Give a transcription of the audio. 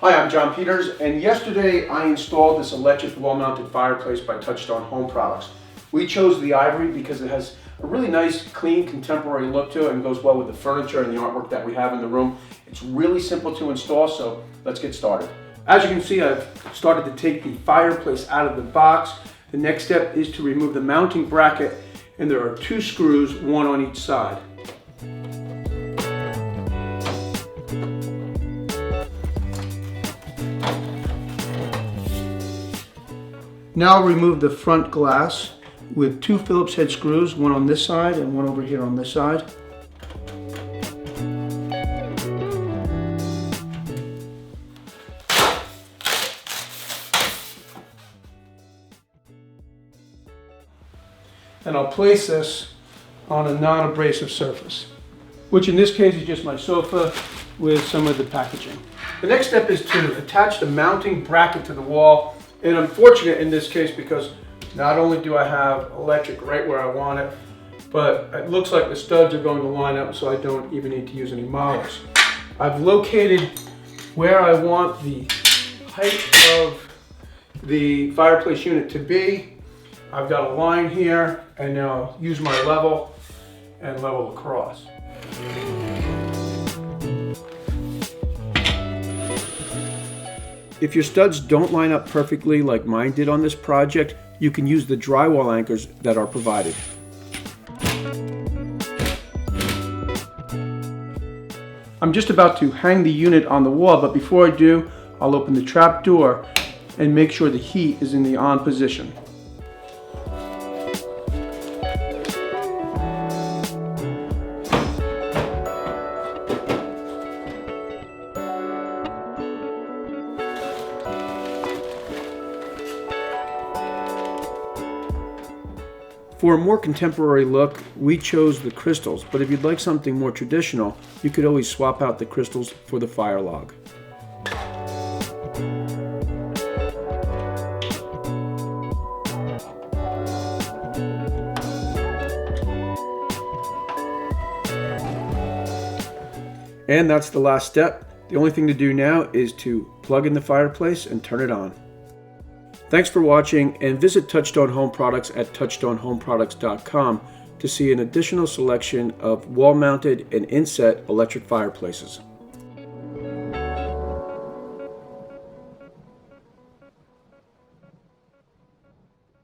Hi, I'm John Peters, and yesterday I installed this electric wall-mounted fireplace by Touchstone Home Products. We chose the ivory because it has a really nice, clean, contemporary look to it and goes well with the furniture and the artwork that we have in the room. It's really simple to install, so let's get started. As you can see, I've started to take the fireplace out of the box. The next step is to remove the mounting bracket, and there are 2 screws, one on each side. Now I'll remove the front glass with 2 Phillips head screws, one on this side and one over here on this side. And I'll place this on a non-abrasive surface, which in this case is just my sofa with some of the packaging. The next step is to attach the mounting bracket to the wall. And I'm fortunate in this case because not only do I have electric right where I want it, but it looks like the studs are going to line up so I don't even need to use any molars. I've located where I want the height of the fireplace unit to be. I've got a line here, and now I'll use my level and level across. If your studs don't line up perfectly like mine did on this project, you can use the drywall anchors that are provided. I'm just about to hang the unit on the wall, but before I do, I'll open the trap door and make sure the heat is in the on position. For a more contemporary look, we chose the crystals, but if you'd like something more traditional, you could always swap out the crystals for the fire log. And that's the last step. The only thing to do now is to plug in the fireplace and turn it on. Thanks for watching, and visit Touchstone Home Products at touchstonehomeproducts.com to see an additional selection of wall-mounted and inset electric fireplaces.